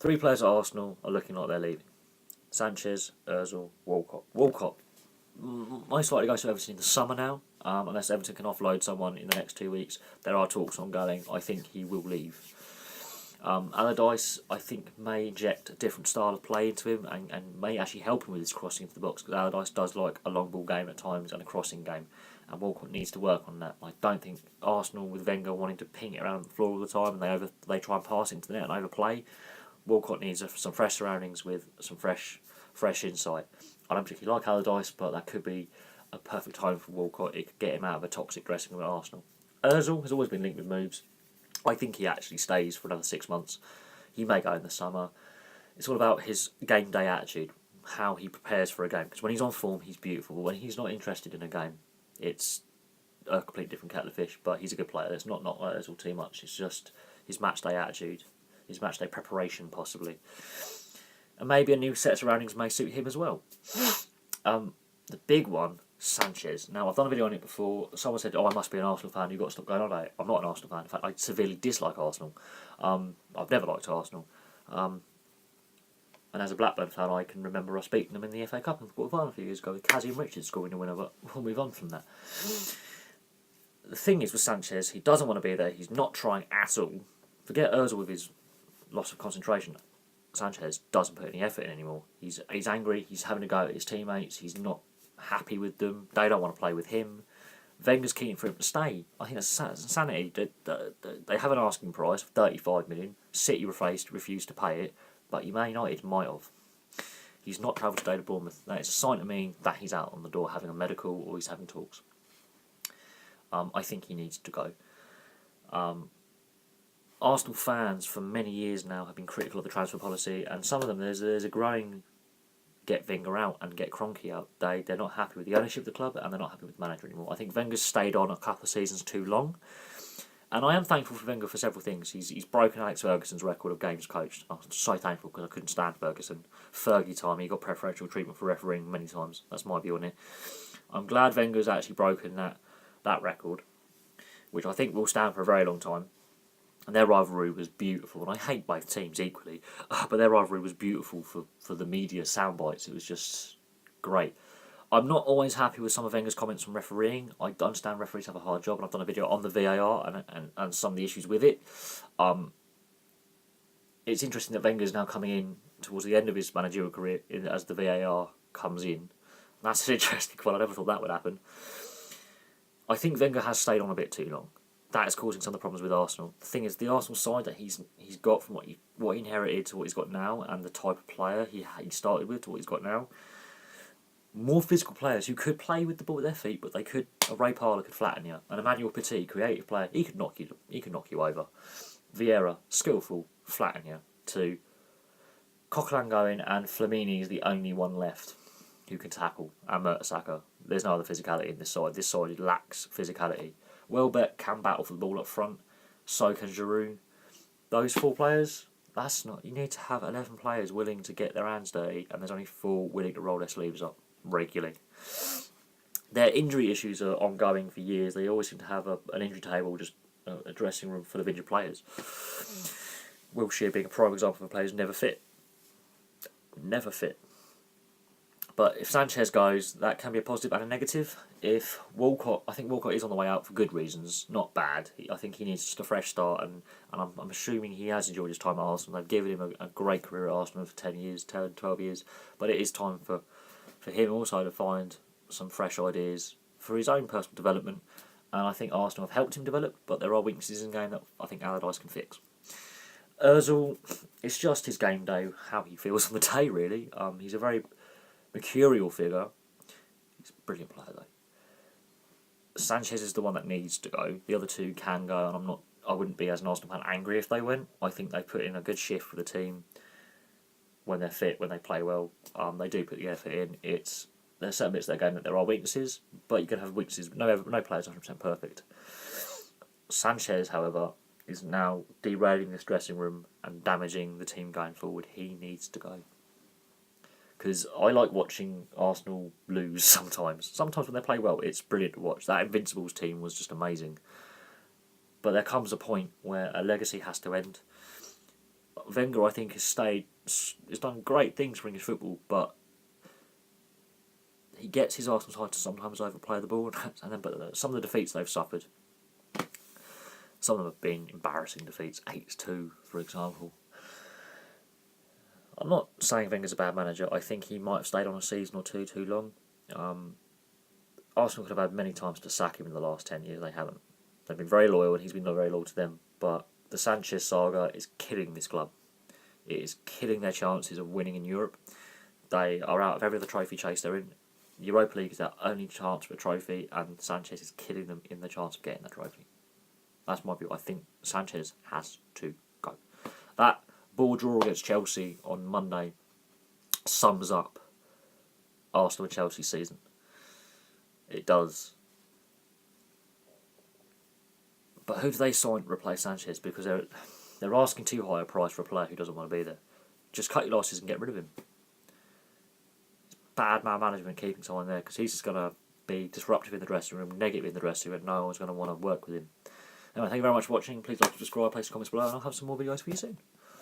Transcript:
Three players at Arsenal are looking like they're leaving. Sanchez, Ozil, Walcott. Walcott most likely goes to Everton in the summer now, unless Everton can offload someone in the next 2 weeks. There are talks ongoing. I think he will leave. Allardyce, I think, may inject a different style of play into him and may actually help him with his crossing into the box, because Allardyce does like a long ball game at times and a crossing game, and Walcott needs to work on that. I don't think Arsenal, with Wenger wanting to ping it around the floor all the time and they try and pass it into the net and overplay, Walcott needs some fresh surroundings with some fresh insight. I don't particularly like Allardyce, but that could be a perfect time for Walcott. It could get him out of a toxic dressing room at Arsenal. Ozil has always been linked with moves. I think he actually stays for another 6 months. He may go in the summer. It's all about his game day attitude, how he prepares for a game. Because when he's on form, he's beautiful. But when he's not interested in a game, it's a completely different kettle of fish. But he's a good player. It's not Ozil too much. It's just his match day attitude, his match day preparation possibly. And maybe a new set of surroundings may suit him as well. The big one, Sanchez. Now, I've done a video on it before. Someone said, I must be an Arsenal fan, you've got to stop going on about it. I'm not an Arsenal fan. In fact, I severely dislike Arsenal. I've never liked Arsenal. And as a Blackburn fan, I can remember us beating them in the FA Cup in the quarter-final a few years ago with Kazim Richards scoring the winner, but we'll move on from that. The thing is with Sanchez, he doesn't want to be there. He's not trying at all. Forget Ozil with his loss of concentration. Sanchez doesn't put any effort in anymore. He's angry. He's having a go at his teammates. He's not happy with them. They don't want to play with him. Wenger's keen for him to stay. I think that's insanity. They have an asking price of 35 million. City refused to pay it, but Man United might have. He's not travelled today to Bournemouth. That is a sign to me that he's out on the door having a medical or he's having talks. I think he needs to go. Arsenal fans for many years now have been critical of the transfer policy, and some of them there's a growing get Wenger out and get Kroenke out. They're not happy with the ownership of the club and they're not happy with the manager anymore. I think Wenger's stayed on a couple of seasons too long, and I am thankful for Wenger for several things. He's broken Alex Ferguson's record of games coached. I'm so thankful because I couldn't stand Ferguson. Fergie time, he got preferential treatment for refereeing many times. That's my view on it. I'm glad Wenger's actually broken that record, which I think will stand for a very long time. And their rivalry was beautiful, and I hate both teams equally, but their rivalry was beautiful for the media soundbites. It was just great. I'm not always happy with some of Wenger's comments on refereeing. I understand referees have a hard job, and I've done a video on the VAR and some of the issues with it. It's interesting that Wenger's now coming in towards the end of his managerial career as the VAR comes in. That's an interesting one. I never thought that would happen. I think Wenger has stayed on a bit too long. That is causing some of the problems with Arsenal. The thing is, the Arsenal side that he's got from what he inherited to what he's got now, and the type of player he started with to what he's got now, more physical players who could play with the ball with their feet, but a Ray Parlour could flatten you. An Emmanuel Petit, creative player, he could knock you over. Vieira, skillful, flatten you. To Coquelin going, and Flamini is the only one left who can tackle, and Mertesacker. There's no other physicality in this side. This side lacks physicality. Welbeck can battle for the ball up front. So can Giroud. Those four players, that's not. You need to have 11 players willing to get their hands dirty, and there's only 4 willing to roll their sleeves up regularly. Their injury issues are ongoing for years. They always seem to have an injury table, just a dressing room full of injured players. Wilshere being a prime example of players never fit. Never fit. But if Sanchez goes, that can be a positive and a negative. If Walcott, I think Walcott is on the way out for good reasons, not bad. I think he needs just a fresh start, and I'm assuming he has enjoyed his time at Arsenal. They've given him a great career at Arsenal for 10 years, 10, 12 years. But it is time for him also to find some fresh ideas for his own personal development. And I think Arsenal have helped him develop, but there are weaknesses in the game that I think Allardyce can fix. Ozil, it's just his game day, how he feels on the day, really. He's a very mercurial figure. He's a brilliant player though. Sanchez is the one that needs to go. The other two can go, and I wouldn't be as an Arsenal fan angry if they went. I think they put in a good shift for the team when they're fit, when they play well. They do put the effort in. There's certain bits of their game that there are weaknesses, but you can have weaknesses. No player is 100% perfect. Sanchez, however, is now derailing this dressing room and damaging the team going forward. He needs to go. Because I like watching Arsenal lose sometimes. Sometimes when they play well, it's brilliant to watch. That Invincibles team was just amazing. But there comes a point where a legacy has to end. Wenger, I think, has done great things for English football, but he gets his Arsenal side to sometimes overplay the ball, but some of the defeats they've suffered, some of them have been embarrassing defeats, 8-2, for example. I'm not saying Wenger's a bad manager. I think he might have stayed on a season or two too long. Arsenal could have had many times to sack him in the last 10 years. They haven't. They've been very loyal, and he's been very loyal to them. But the Sanchez saga is killing this club. It is killing their chances of winning in Europe. They are out of every other trophy chase they're in. Europa League is their only chance for a trophy, and Sanchez is killing them in the chance of getting the trophy. That's my view. I think Sanchez has to go. That ball draw against Chelsea on Monday sums up Arsenal and Chelsea's season. It does. But who do they sign to replace Sanchez? Because they're asking too high a price for a player who doesn't want to be there. Just cut your losses and get rid of him. It's bad man management keeping someone there, because he's just going to be disruptive in the dressing room, negative in the dressing room, and no one's going to want to work with him. Anyway, thank you very much for watching. Please like, subscribe, place comments below, and I'll have some more videos for you soon.